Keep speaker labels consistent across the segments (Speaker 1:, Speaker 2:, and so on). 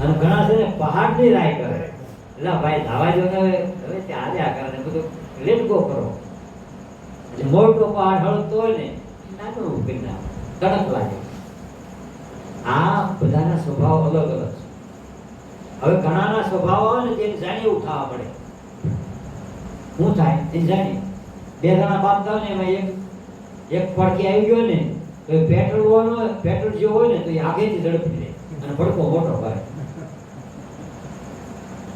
Speaker 1: અને ઘણા છે ને પહાડની રાય કરે, એટલે ભાઈ ધાવા જો ને હવે ત્યાં આ કરે બધું લેટ ગો કરો, એટલે મોટો પહાડ હળતો હોય ને નાનું કરી નાખે, કડક લાગે. આ બધાના સ્વભાવ અલગ અલગ છે. હવે ઘણાના સ્વભાવ આવે ને તેને જાણી ઉઠાવવા પડે. શું થાય એ જાણી, બે જણા બાપતા હોય ને એમાં એક પડખી આવી ગયો ને તો એ પેટ્રોલ જેવો હોય ને તો એ આગેથી ઝડપી લે અને ભડકો મોટો કરે.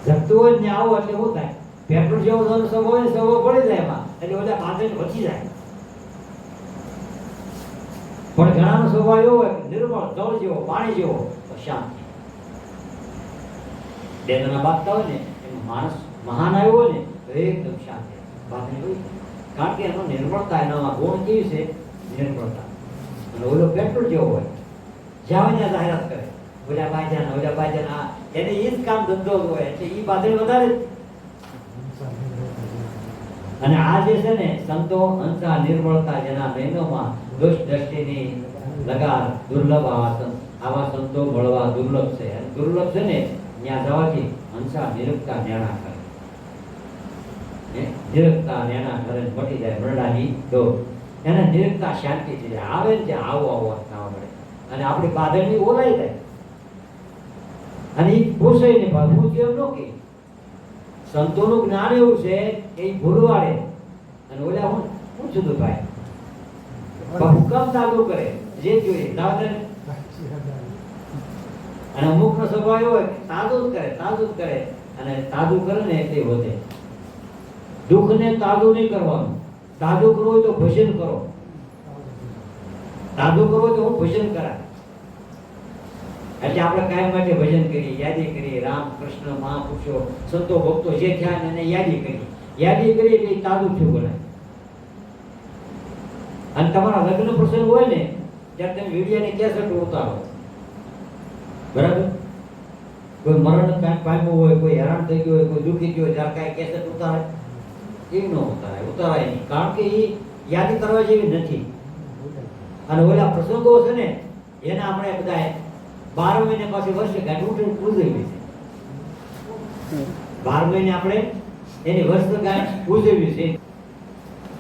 Speaker 1: જગતું હોય ને આવો એટલે શું થાય, પેટ્રોલ જેવો સ્વભાવ હોય ને સ્વભાવ પડી જાય એમાં, એટલે બધા પાછળ વચી જાય. પણ ઘણાનો સ્વભાવ એવો હોય નિર્મળ જળ જેવો, પાણી જેવો, શાંત. બે જણા બાપતા હોય ને એમાં માણસ મહાન આવ્યો હોય ને તો એકદમ શાંત વાત નહીં હોય, કારણ કે એનો નિર્મળતા, એનો ગુણ કેવી છે, નિર્મળતા. અને ઓલો પેટ્રોલ જેવો હોય, જ્યાં ત્યાં જાહેરાત કરે, ઓલા બાજાના એને એ જ કામ ધંધો હોય એટલે એ પાછળ વધારે. અને આ જે છે ને સંતો હંસા નિર્મળતા જેના બહેનોમાં દુષ્ટ દ્રષ્ટિની લગાર દુર્લભ આવા સંતો મળવા દુર્લભ છે. અને દુર્લભ છે ને ત્યાં જવાથી હંસા નિરખતા નેણા કરે, નિરખતા નેણા કરે મટી જાય મરડાની ડોર. એને નિરખતા શાંતિ થઈ જાય, આવે ને ત્યાં આવો થવા મળે અને આપણી બાદળની ઓલાઈ જાય. અને એ પૂછે ને હું કેમ ન કે સંતોનું જ્ઞાન એવું છે કે એ ભૂલવાડે અને ઓલા હું જુદું ભાઈ હુકમ ચાલુ કરે જે જોઈએ દાદા. અને અમુક નો સ્વભાવ એવો હોય તાજું જ કરે અને તાજું કરે ને એટલે વધે. દુઃખ ને તાજું નહીં કરવાનું, તાજું કરવું હોય તો ભજન કરો, તાજું કરવું તો હું ભજન કરાય. એટલે આપણે કાયમ માટે ભજન કરીએ, યાદી કરીએ, રામ કૃષ્ણ મહાપુરુષો સંતો ભક્તો જે થયા એને યાદી કરીએ એટલે તાજું થયું ગણાય. અને તમારા લગ્ન પ્રસંગ હોય ને ત્યારે તમે વિડીયાની કેસેટ ઉતારો, બરાબર? કોઈ મરણ કાંઈક પામ્યું હોય, કોઈ હેરાન થઈ ગયું હોય, કોઈ દુઃખી ગયો હોય ત્યારે કાંઈ કેસેટ ઉતારે? એ ન ઉતારાય નહીં, કારણ કે એ યાદી કરવા જેવી નથી. અને ઓલા પ્રસંગો છે ને એને આપણે બધા 12 મહિને પાછી વર્ષે ગાંઠ ઉજવવી છે. 12 મહિને આપણે એની વર્ષગાંઠ ઉજવવી છે.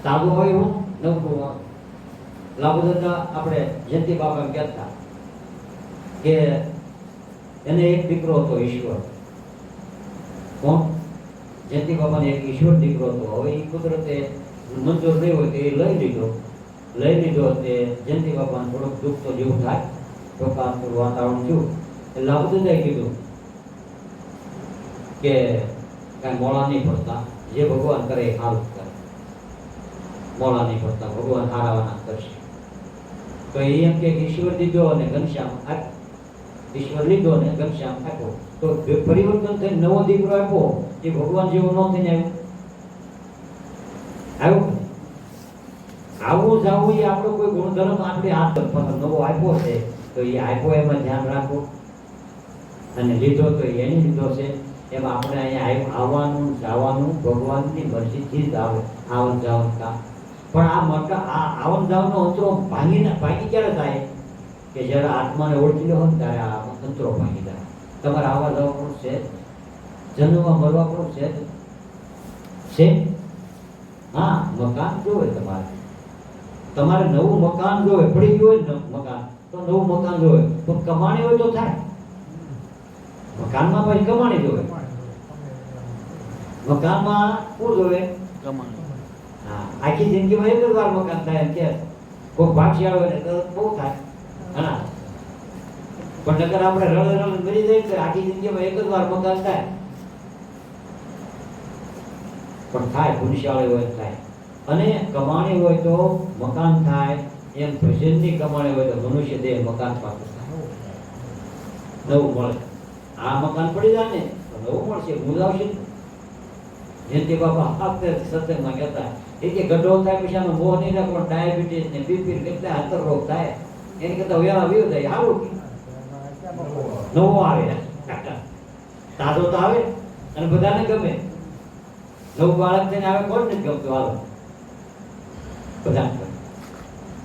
Speaker 1: સાદું હોય હું નવું લાભ દાદા આપણે જયંતિ બાબા કહેતા કે એને એક દીકરો હતો ઈશ્વર. કોણ? જયંતિ બાબાને એક ઈશ્વર દીકરો હતો. હવે એ કુદરતે મંજૂર નહીં હોય તો એ લઈ લીધો તે જયંતિ બાબાને થોડોક દુઃખ તો જેવું થાય, શોકાતુર વાતાવરણ થયું. એટલે આ બધું કીધું કે કાંઈ મોડા નહીં પડતા, જે ભગવાન કરે એ સારું કરે, મોડા નહીં પડતા, ભગવાન હારાવાના કરશે. તો એ એમ કે ઈશ્વર દીધો અને ઘનશ્યામ આપ્યો, ઈશ્વર લીધો અને ઘનશ્યામ આપ્યો, તો પરિવર્તન થઈને નવો દીકરો આપ્યો એ ભગવાન જેવો ન થઈને આવ્યો. આવું જાવું એ આપણો કોઈ ગુણધર્મ આપણે હાથ નવો આપ્યો છે તો એ આપ્યો એમાં ધ્યાન રાખો, અને લીધો તો એને લીધો છે એમાં આપણે અહીંયા આવવાનું જવાનું ભગવાનની મરજીથી જ આવે, આવન જાવન કામ. પણ આ આવન જાવનનો અંતરો ભાંગી ક્યારે થાય કે જ્યારે આત્માને ઓળખી લો હોય ત્યારે આ અંતરો ભાંગી જાય. તમારે આવવા જવા પણ છે, જન્મવા મરવા પણ છે. હા, મકાન જોવે તમારે નવું મકાન જોવે, પડી ગયું હોય મકાન તો નવું મકાન જોવે, પણ કમાણી હોય તો થાય. મકાનમાં પછી કમાણી જોવે, મકાનમાં શું જોવે? કમાણી. હા, આખી જિંદગીમાં એક જ વાર મકાન થાય એમ કે કોઈ ભાગશાળ હોય ને તો બહુ થાય. હા, પણ નકર આપણે રળ મરી જાય તો આખી જિંદગીમાં એક જ વાર મકાન થાય. પણ થાય, પુરુષાળી હોય થાય. અને કમાણી હોય તો મકાન થાય, એમ ભજનની કમાણી હોય તો મનુષ્ય દેહ મકાન પાછું થાય, નવું મળે. આ મકાન પડી જાય ને તો નવું મળશે, ભૂલ આવશે. જયંતિ બાબા આપતે સત્સંગમાં કહેતા એ કે ગઢો થાય પછી આનો મોહ નહીં રાખવાનો, ડાયાબિટીસ ને બીપી કેટલા અંતર રોગ થાય, એની કરતા વ્યાવ થાય સારું, નવો આવે, તાજો તો આવે અને બધાને ગમે. નવું બાળક થઈને આવે કોણ નથી ગમતું? હાલો બધા.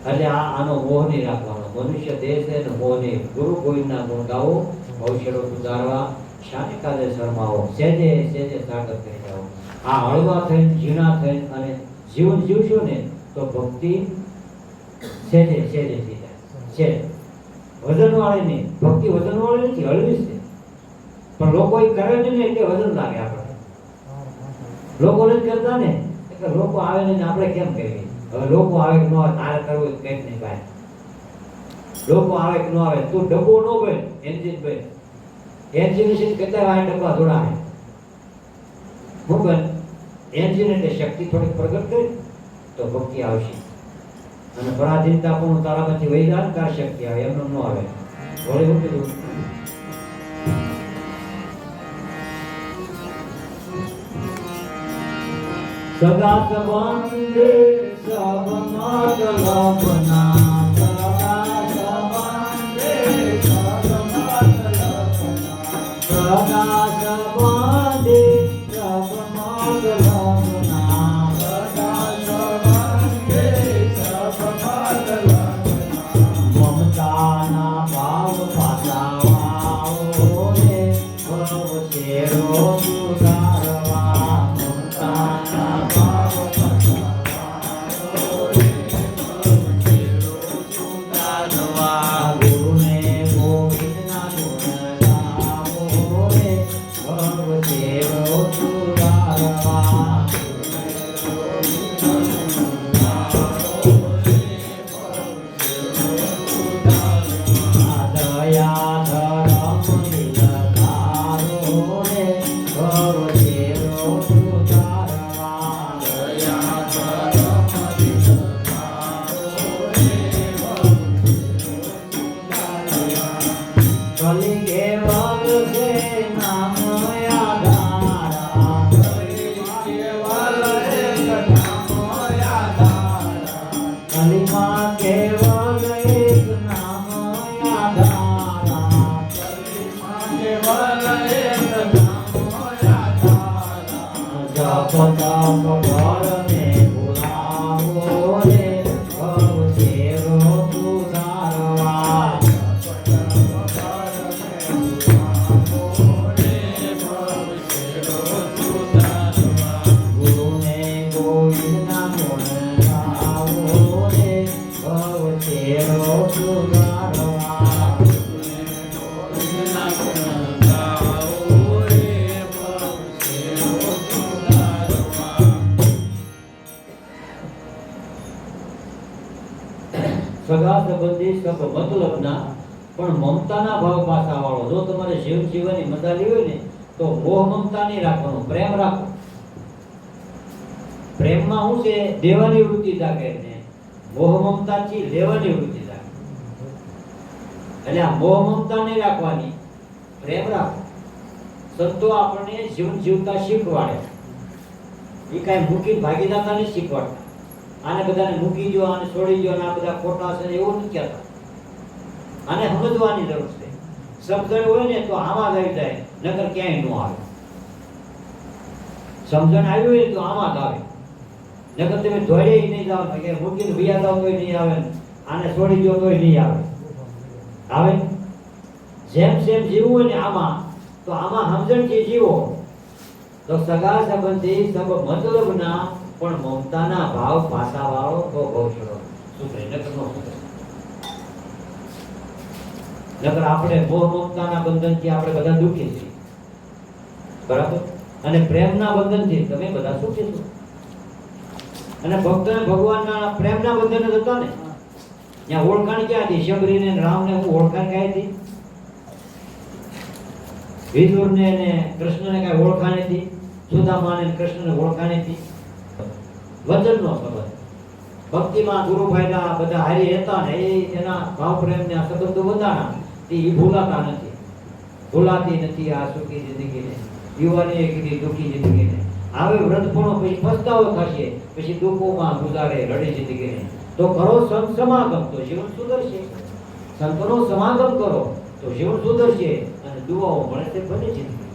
Speaker 1: એટલે આનો મોહ નહીં રાખવાનો. મનુષ્ય દેહ છે ને મોહ નહીં. ગુરુ ગોવિંદના ગુણ ગાવો, ભવિષ્યનો સુધારવા શાને કાજે શરમાવો, સેજે સેજે સાગર થઈ જાઓ. આ હળવા થઈને ઝીણા થઈને અને જીવન જીવશો ને તો ભક્તિ સેજે સેજે થઈ જાય છે. વજનવાળી નહીં, ભક્તિ વજનવાળી નથી, હળવી છે. પણ લોકો એ કરે જ નહીં એટલે વજન લાગે આપણે. લોકો નથી કરતા ને એટલે લોકો આવે ને આપણે કેમ કહીએ. હવે લોકો આવે કે ન આવે તારે કરવું કંઈક નહીં ભાઈ. લોકો આવે કે ન આવે તું ડબ્બો ન બન, એન્જિન બન. એન્જિન કેટલા વાર ડબ્બા દોડાવે. હું બન એન્જિન એટલે શક્તિ થોડીક પ્રગટ કરી તો ભક્તિ આવશે. અને પરાધીનતા પણ તારામાંથી વહી જાય તાર શક્તિ આવે, એમનું ન આવે. વળી હું કીધું સદા સંબંધે સબ મતલબના, સદા સંબંધે સબ મતલબના, સદા સંબંધે સબ મતલબના, સદા સંબંધે સબ મતલબના. મમતાના ભાવ પાસાવાઓ રે ભવ શેરો સુધારવા. મમતાના ભાવ પાસાવાઓ રે ભવ શેરો સુધારવા. ગુરુને ગોવિંદના ગુણ ગાવો રે ભવ શેરો સુધારવા. સગા સંબંધી સબ મતલબના પણ મમતાના ભાવ પાછા વાળો. જો તમારે જીવ જીવવાની મજા લેવી હોય ને તો મોહ મમતા નહીં રાખવાનો, પ્રેમ રાખો. પ્રેમમાં શું છે? દેવાની વૃત્તિ જાગે ને મોહ મમતાથી લેવાની વૃત્તિ જાગે. એટલે આ મોહ મમતા નહીં રાખવાની, પ્રેમ રાખો. સંતો આપણને જીવન જીવતા શીખવાડે. એ કાંઈ મૂકી ભાગી જતા નહીં શીખવાડતા. આને બધાને મૂકી દો, આને છોડી દો, આ બધા ખોટા છે એવું નથી કહેતા. આને સમજવાની જરૂર છે. સમજણ હોય ને તો આમાં જ આવી જાય, નકર ક્યાંય ન આવે. સમજણ આવી હોય તો આમાં જ આવે, નકર તમે ધોડે નહીં જાઓ કે મૂકીને વિયા જાઓ તોય નહીં આવે, આને છોડી દો તોય નહીં આવે. આવે જેમ જેમ જીવવું હોય ને આમાં, તો આમાં સમજણથી જીવો તો સગા સંબંધી સબ મતલબના પણ મમતાના ભાવ પાસા વાળો તો બહુ છોડો સુધરે, નકર નો સુધરે. નકર આપણે મોહ મમતાના બંધનથી આપણે બધા દુઃખી છીએ, બરાબર? અને પ્રેમના બંધનથી તમે બધા સુખી છો. અને ભક્તને ભગવાનના પ્રેમના બંધન જ હતા ને. ત્યાં ઓળખાણ ક્યાં હતી? શબરીને રામને હું ઓળખાણ ક્યાં હતી? વિદુરને ને કૃષ્ણને કઈ ઓળખાણ હતી? સુદામાને કૃષ્ણને ઓળખાણ હતી? વચનનો સંબંધ. ભક્તિમાં ગુરુભાઈના બધા હારી હતા ને એના ભાવ પ્રેમના સંબંધો બધાના એ ભૂલાતા નથી, ભૂલાતી નથી આ સુખી જિંદગીને. યુવાની કીધી દુઃખી જિંદગીને. આવે વ્રતપણો પછી પસ્તાવો થશે, પછી દુઃખોમાં ગુજારે રડી જિંદગીને. તો કરો સંત સમાગમ તો જીવન સુધરશે. સંતનો સમાગમ કરો તો જીવન સુધરશે અને દુઆઓ મળે તે બને જિંદગી.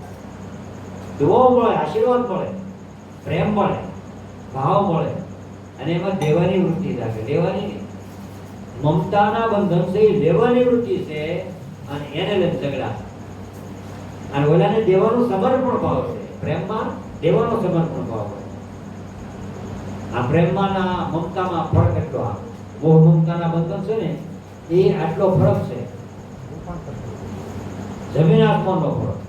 Speaker 1: દુઆઓ મળે, આશીર્વાદ મળે, પ્રેમ મળે, ભાવ મળે અને એમાં દેવાની વૃત્તિ લાગે. લેવાની નહીં, મમતાના બંધન છે લેવાની વૃત્તિ છે અને એને લઈને ઝઘડા. અને ઓલાને દેવાનો સમર્પણ ભાવ છે. પ્રેમમાં દેવાનો સમર્પણ ભાવ હોય. આ પ્રેમમાં ના મમતામાં ફરક એટલો આવે. મોહ મમતાના બંધન છે ને એ આટલો ફરક છે, જમીન આસમાનનો ફરક.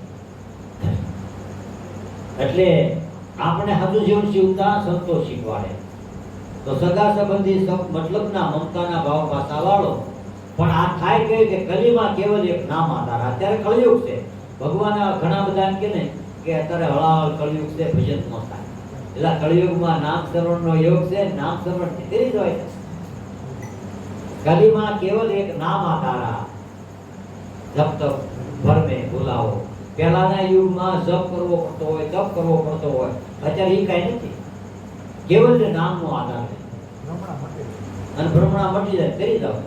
Speaker 1: એટલે આપણે સાચું જીવન જીવતા સંતોષ શીખવાડે. તો સગા સંબંધી મતલબના મમતાના ભાવ પાછા વાળો. પણ આ થાય કે કલીમાં કેવલ એક નામ આધાર. અત્યારે કળિયુગ છે. ભગવાન ઘણા બધા એમ કે ને કે અત્યારે હળાહળ કળિયુગ છે, ભજન ન થાય. એટલે કળિયુગમાં નામ સ્મરણનો યોગ છે, નામ સ્મરણ કરી જ હોય છે. કલીમાં કેવલ એક નામ આધારા. જપ તપ ભર મેં ભૂલાવો. પહેલાના યુગમાં જપ કરવો પડતો હોય, તપ કરવો પડતો હોય. અત્યારે એ કઈ નથી. કેવલ નામનો આધાર છે અને ભ્રમણા મટી જાય કરી જાવ.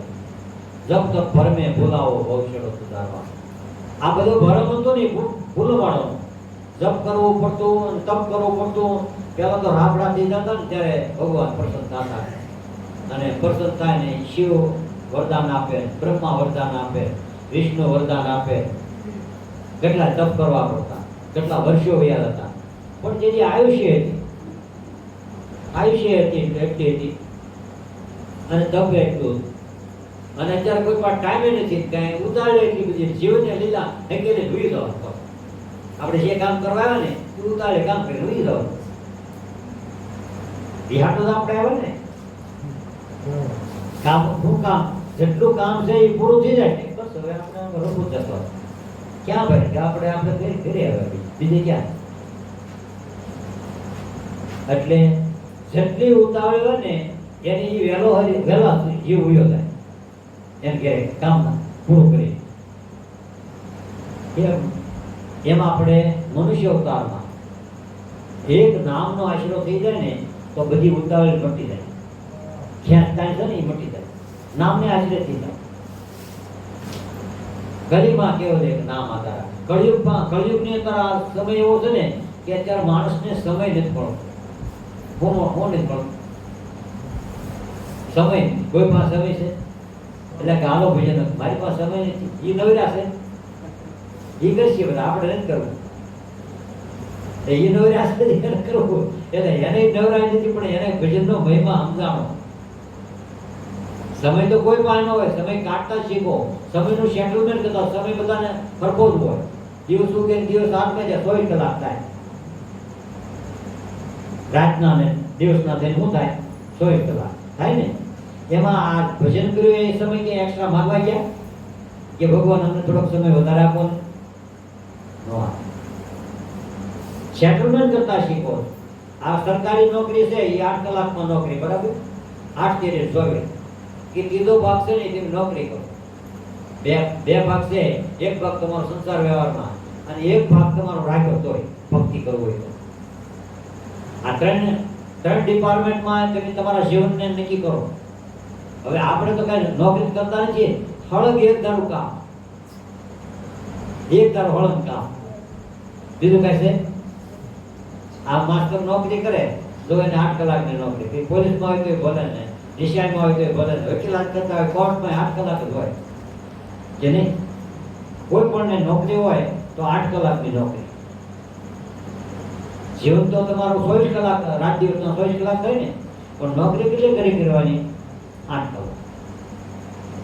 Speaker 1: જપ તપ ભર મેં ભૂલાવો ભવિષ્યનો સુધારવા. આ બધો ભરમ હતો ને ભૂલવાળો. જપ કરવો પડતો અને તપ કરવો પડતો. પેલા તો રાબડા થઈ જતા ને ત્યારે ભગવાન પ્રસન્ન થતા. અને પ્રસન્ન થાય ને શિવ વરદાન આપે, બ્રહ્મા વરદાન આપે, વિષ્ણુ વરદાન આપે. કેટલા તપ કરવા પડતા, કેટલા વર્ષો વયા હતા. પણ જેની આયુષ્ય હતી એટલી હતી અને તપ એટલું. અને અત્યારે કોઈ પણ ટાઈમે નથી, કઈ ઉતારે એટલી બધી જીવનની લીલા હેકેલી ભૂલી જવા. આપણે જે કામ કરવા આવ્યા ને એ ઉતારે કામ કરીને ભૂલી જવા. બિહાર તો આપણે આવ્યા ને કામ, શું કામ, જેટલું કામ છે એ પૂરું થઈ જાય ને બસ હવે આપણે રખું જતો. ક્યાં ભાઈ કે આપણે ઘરે આવ્યા, બીજે ક્યાં. એટલે જેટલી ઉતાવળ હોય ને એની વહેલા જીવ ઉયો થાય એમ કે કામ પૂરું કરી. એમ આપણે મનુષ્ય અવતારમાં એક નામનો આશરો થઈ જાય ને તો બધી ઉતાવળ મટી જાય. ખેંચતા છે ને એ મટી જાય. નામને આશરે થઈ જાય. કલીમાં કેવલ એક નામ આધાર. કળિયુગની અંદર આ સમય એવો છે ને કે અત્યારે માણસને સમય નથી મળતો. કોણ નથી મળતો સમય? કોઈ પાસે સમય છે એટલે કે હાલો ભજન, મારી પાસે સમય નથી. એ નવરા છે, એ કરશે બધા, આપણે નથી કરવું. એ નવરા છે એને કરવું. એટલે એને નવરાય નથી, પણ એને ભજનનો મહિમા સમજાણો. સમય તો કોઈ પાસે ન હોય. સમય કાઢતા શીખો. સમયનું સેટલમેન્ટ કરતા. સમય બધાને સરખો જ હોય. દિવસ ઉગે દિવસ આઠ જાય, 24 કલાક થાય. રાતના ને દિવસના થઈને શું થાય? 24 કલાક થાય ને. એમાં આ ભજન કર્યું એ સમય કે એક્સ્ટ્રા માંગવા ગયા કે ભગવાન અમને થોડોક સમય વધારે આપો. સેટલમેન્ટ કરતા શીખો. આ સરકારી નોકરી છે એ 8 કલાકમાં નોકરી, બરાબર? 8 કે 24 કે ત્રીજો ભાગ છે ને તેમ નોકરી કરો. બે ભાગ છે. એક ભાગ તમારો સંસાર વ્યવહારમાં અને એક ભાગ તમારો રાખ્યો તોય ભક્તિ કરવો હોય તો. આ ત્રણ ડિપાર્ટમેન્ટમાં તમે તમારા જીવનને નક્કી કરો. હવે આપણે તો કઈ નોકરી કરતા નથી. હળગ એક ધારું કામ, એક ધારું હળગ કામ, બીજું કઈ છે? આ માસ્ટર નોકરી કરે તો એને 8 કલાકની નોકરી. પોલીસમાં હોય તો ભલે ને, નિશાળમાં હોય તો ભલે ને, વકીલાત કરતા હોય કોર્ટમાં 8 કલાક જ હોય કે નહીં? કોઈ પણ નોકરી હોય તો 8 કલાકની નોકરી. જીવન તો તમારું 24 કલાક, રાત દિવસના 24 કલાક થાય ને, પણ નોકરી કેટલી કરવાની? 8 કલાક.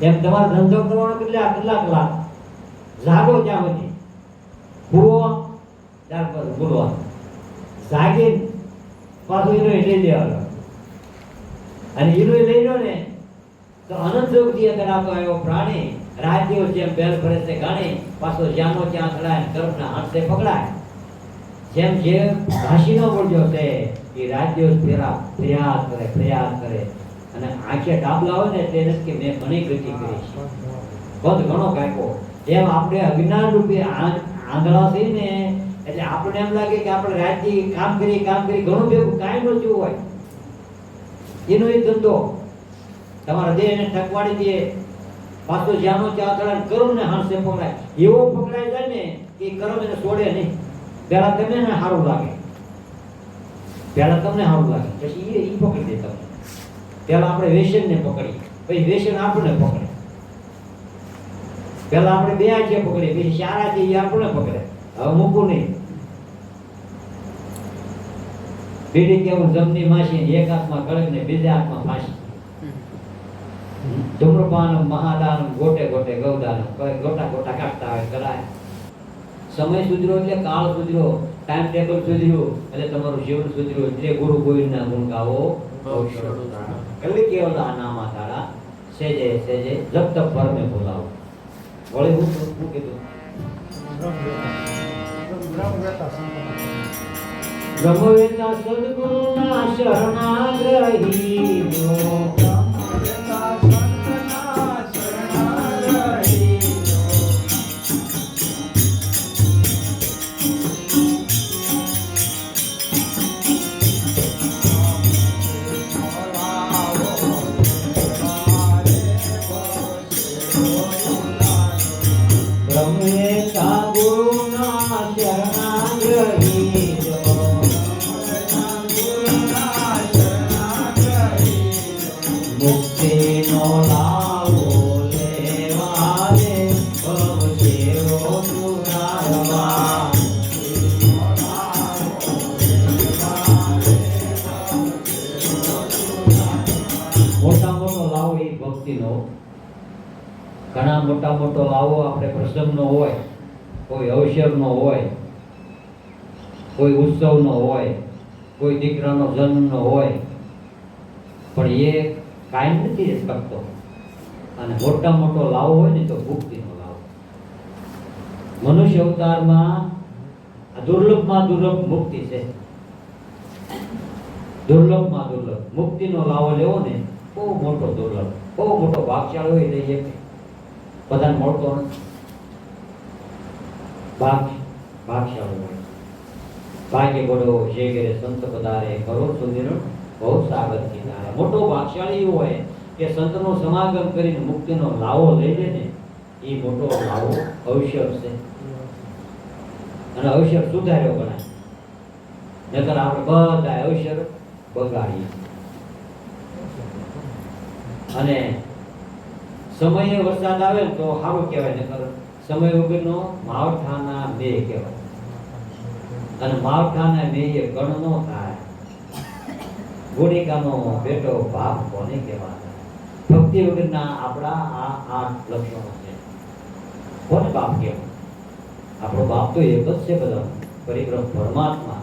Speaker 1: એમ તમારો ધંધો કરવાનો કેટલા કલાક? જાગો ત્યાં સુધી, ભૂવો ત્યાર પછી ભૂલવા, જાગી પાછું એનો લઈ દેવાનો. અને એનો લઈ લો ને તો અનંત યોગથી અંદર આપતો આવ્યો પ્રાણી રાત દિવસ જેમ બેલ ભરે છે ગાણી, પાછો જ્યાંનો ત્યાં ચડાય, કર્મના હાથે પકડાય. જેમ ઘાસી નો બોલજો છે એ રાત દિવસ પ્રયાસ કરે અને આંખે ડાબલા હોય ને એટલે કે મેં ઘણી ગતિ કરી છે, પદ ઘણો કાપ્યો. એમ આપણે અજ્ઞાન રૂપે આંધળા થઈ ને એટલે આપણે એમ લાગે કે આપણે રાતથી કામ કરી ઘણું ભેગું કાંઈ ન થયું હોય. એનો એ ધંધો તમારા દેહને ઠકવાડી દે, પાછો જ્યાંનો ત્યાં ચડાય, કર્મને હાંસે પકડાય. એવો પકડાઈ જાય ને કે કર્મ એને છોડે નહીં. પહેલા તમને સારું લાગે, પછી એ પકડી દે તમને. પહેલા આપણે વ્યસનને પકડીએ, પછી વ્યસન આપણને પકડે. પહેલા આપણે 2 આંખે પકડીએ, પછી 4 આંખે એ આપણને પકડે. હવે હવે મૂકું નહીં. બીડી કેવું જમની માસી, એક હાથમાં કળક ને બીજા હાથમાં ફાંસી. ધૂમ્રપાન મહાદાન ગોટે ગોટે ગૌદાન, કોઈ ગોટા ગોટા કાઢતા હોય કરાય. સમય સુધર્યો એટલે કાળ સુધર્યો, ટાઈમ ટેબલ સુધર્યું એટલે તમારું જીવન સુધર્યું. એટલે ગુરુ ગોવિંદના ગુણ ગાવો. કલી કેવલા નામા તારા સેજે સેજે જબ તક ભર મેં બોલાવો. વળી હું કીધું બ્રહ્મવેતા સદગુરુના શરણાગહી બ્રહ્મવેતા ગુરુના શરણાગહી મુક્તિનો લાવો લેવા રે ભવશેરો સુરારવા. મોટા મોટો લાવો એ ભક્તિનો. ઘણા મોટો લાવો આપણે પ્રસંગનો હોય, કોઈ અવસરનો હોય, કોઈ ઉત્સવનો હોય, કોઈ દીકરાનો જન્મનો હોય, પણ એ કાયમ નથી શકતો. અને મોટો લાવો હોય ને તો મુક્તિનો લાવો. મનુષ્ય અવતારમાં દુર્લભમાં દુર્લભ મુક્તિ છે. દુર્લભમાં દુર્લભ મુક્તિનો લાવો લેવો ને બહુ મોટો દુર્લભ, બહુ મોટો ભાગશાળી હોય લઈએ બધાને મળતો નથી. ભાગશાળી હોય. ભાગ્ય બળો જે ઘરે સંત પધારે કરો સુધીનો બહુ સાગર કિનારે. મોટો ભાગશાળી એવો હોય કે સંતનો સમાગમ કરીને મુક્તિનો લાવો લઈ લે ને એ મોટો લાવો અવસર છે. અને અવસર સુધાર્યો ગણાય. નકર આપણે બધા અવસર બગાડીએ. અને સમયે વરસાદ આવે તો સારું કહેવાય, નકર સમય વગરનો માવઠાના બે કહેવાય. અને માવઠાના બે એ ગણ નો થાય. ગોળિકાનો બેટો બાપ કોને કહેવાય? ભક્તિ વગરના આપણા આ 8 લક્ષણો છે. કોને બાપ કહેવાય? આપણો બાપ તો એક જ છે બધા, પરિબ્રહ્મ પરમાત્મા.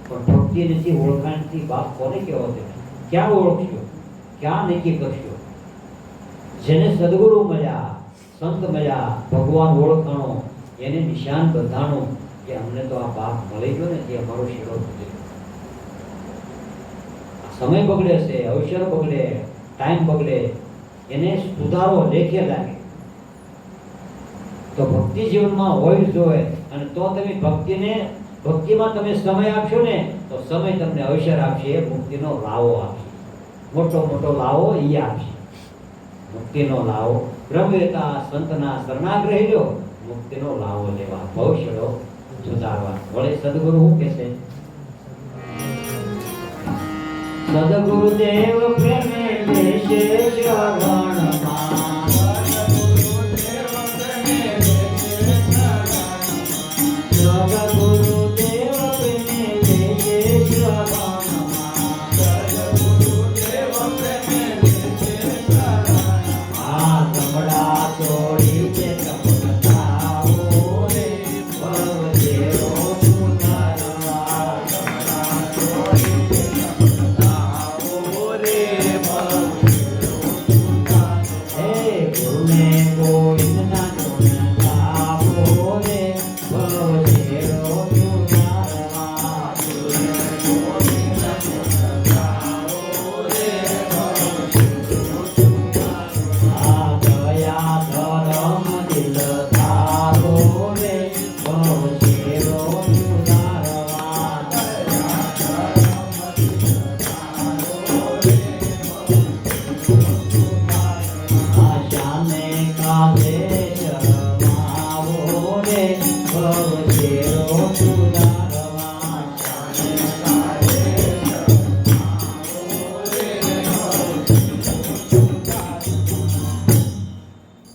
Speaker 1: પણ ભક્તિ નથી, ઓળખાણથી બાપ કોને કહેવો છે? ક્યાં ઓળખશો? ક્યાં નક્કી કરશો? જેને સદગુરુ મળ્યા, સંત મળ્યા, ભગવાન ઓળખાણો, એને નિશાન બધાણું કે અમને તો આ બાપ મળી ગયો ને તે અમારો શેરો થયો. સમય બગડે છે, અવસર બગડે, ટાઈમ બગડે, એને સુધારો લેખે લાગે. તો ભક્તિ જીવનમાં હોય જોઈએ. અને તો તમે ભક્તિમાં તમે સમય આપશો ને તો સમય તમને અવસર આપશે, મુક્તિનો લાવો આપશે. મોટો લાવો એ આપશે. મુક્તિનો લાવો બ્રહ્મવેતા સંતના શરણાગ્રહી લો, મુક્તિનો લાવો લેવા, ભવશેરો સુધારવા. વળે સદગુરુ શું કહે છે? સદગુરુદેવ પ્રેમે દેશે શ્રવણમાં, સદગુરુદેવ પ્રેમે દેશે શ્રવણમાં. આ કમળા છોડી કે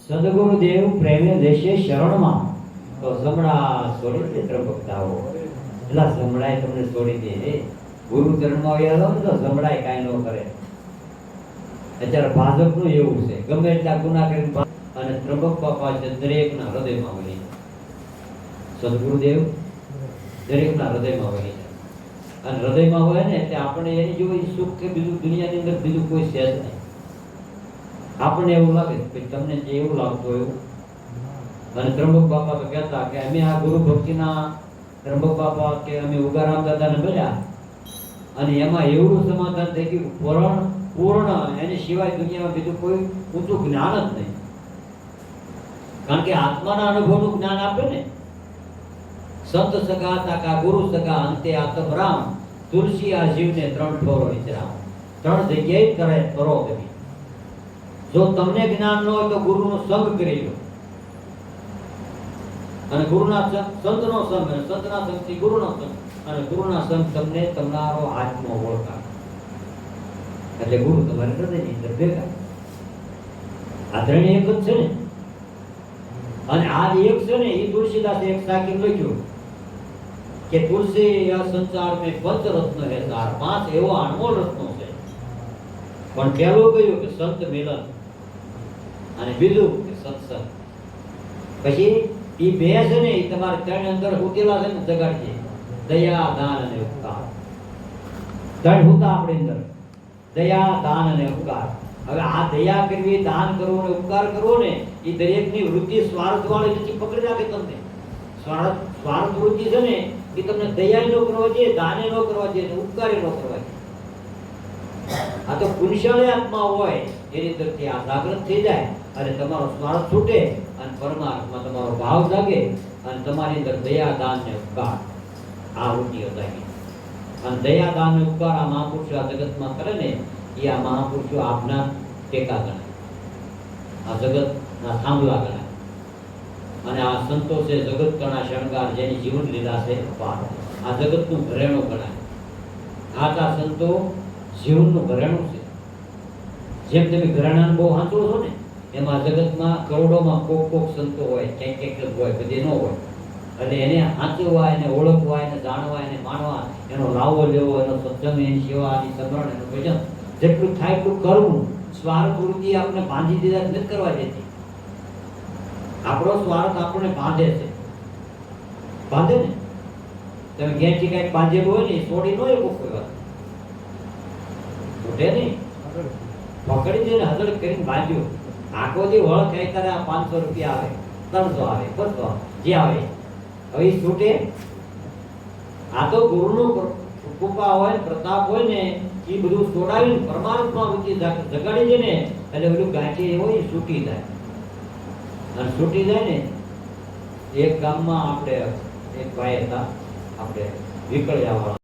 Speaker 1: સદગુરુદેવ પ્રેમે દેશે શરણમાં. તો જમણા છોડી દે ત્રંબકતાઓ. એટલા જમણાએ તમને છોડી દે હે. ગુરુ ચરણમાં આવ્યા હો ને તો જમણાએ કાંઈ ન કરે. અત્યારે ભાજપનું એવું છે, ગમે એટલા ગુના કરીને અને ત્રંબક બાપા છે દરેકના હૃદયમાં વહી જાય. સદગુરુદેવ દરેકના હૃદયમાં વહી જાય. અને હૃદયમાં હોય ને એટલે આપણે એની જેવું સુખ કે બીજું દુનિયાની અંદર બીજું કોઈ છે જ નહીં. આપણને એવું લાગે કે તમને જે એવું લાગતું એવું. અને ત્રંબક બાપા તો કહેતા કે અમે આ ગુરુ ભક્તિના ત્રંબક બાપા કે અમે ઉગારામ દાદાને મળ્યા અને એમાં એવું સમાધાન થઈ ગયું પૂર્ણ એની સિવાય દુનિયામાં બીજું કોઈ ઊંચું જ્ઞાન જ નહીં. કારણ કે આત્માના અનુભવનું જ્ઞાન આપે ને. સંત સગા તાકા ગુરુ સગા અંતે આત્મ રામ તુલસી આ જીવને ત્રણ ઠોરો વિચરામ. ત્રણ જગ્યાએ કરે કરો તમે. જો તમને જ્ઞાન ન હોય તો ગુરુનો સંગ કરી લો અને ગુરુના સંતનો સંગ અને સંતના સંગથી ગુરુનો સંગ અને ગુરુના સંગ તમને તમારો આત્મો ઓળખાવે. એટલે ગુરુ તમારે હૃદયની અંદર ભેગા. આ ત્રણે એક જ છે ને. અને આ એક છે ને એ તુલસીદાસે એક સાકીમ લખ્યું કે તુલસી આ સંસાર में पंच रत्न है सार. 5 એવો અનમોલ રત્નો છે. પણ પહેલું કહ્યું કે સંત મિલન અને બીજું કે સત્સંગ. પછી એ બે છે ને એ તમારે ત્રણ અંદર ઉકેલા છે ને જગાડજે. દયા દાન અને ઉપકાર. ત્રણ હોતા આપણી અંદર દયા દાન અને ઉપકાર. હવે આ દયા કરવી, દાન કરવું અને ઉપકાર કરવો ને એ દરેકની વૃત્તિ સ્વાર્થ વાળી નથી પકડી રાખે તમને. સ્વાર્થ વૃત્તિ છે ને એ તમને દયા ન કરવા જોઈએ, દાને ન કરવા જોઈએ, ઉપકારે ન કરવા જોઈએ. આ તો પુરુષાળી આત્મા હોય એની અંદરથી આ જાગૃત થઈ જાય અને તમારો સ્વાર્થ છૂટે અને પરમાત્મા તમારો ભાવ જાગે અને તમારી અંદર દયા દાન ને ઉપકાર આ વૃત્તિઓ જાગે. અને દયા દાન ને ઉપકાર આ મહાપુરુષો આ જગતમાં કરે ને એ આ મહાપુરુષો આપના ટેકા ગણાય, આ જગતના થાંભલા ગણાય. અને આ સંતો છે જગત કણા શણગાર, જેની જીવન લીલા છે અપાર. આ જગતનું ઘરેણું ગણાય. આ સંતો જીવનનું ઘરેણું છે. જેમ તમે ઘરેણાને બહુ હાંચવો છો ને એમાં જગતમાં કરોડોમાં કોક સંતો હોય, ક્યાંક હોય, બધે ન હોય. એટલે એને હાંચવા, એને ઓળખવા, એને જાણવા, એને માણવા, એનો લાવો લેવો, એનો સત્સંગ, એની સેવા, એની સમરણ, એનું ભજન જેટલું થાય એટલું કરવું. સ્વાર્થ વૃત્તિ આપણે બાંધી દીધા નથી કરવા દેતી. આપણો સ્વાર્થ આપણને બાંધે છે. બાંધે ને તમે ઘેરથી કઈક બાંધેલું હોય ને છોડી ન એવું કોઈ વાત ઉઠે નહીં. પકડી દઈને હજળ કરીને બાંધ્યું. આખો જે વળ ખાઈ ત્યારે આ 500 રૂપિયા આવે, 300 આવે, 200 જે આવે હવે છૂટે. આ તો ગુરુનું કૃપા હોય, પ્રતાપ હોય ને એ બધું છોડાવીને પરમાત્મા વૃત્તિ જગાડી દે ને એટલે બધું ગાંઠી હોય એ છૂટી જાય. અને છૂટી જાય ને એક ગામમાં આપણે એક ભાઈ હતા, આપણે વિકળિયા વાળા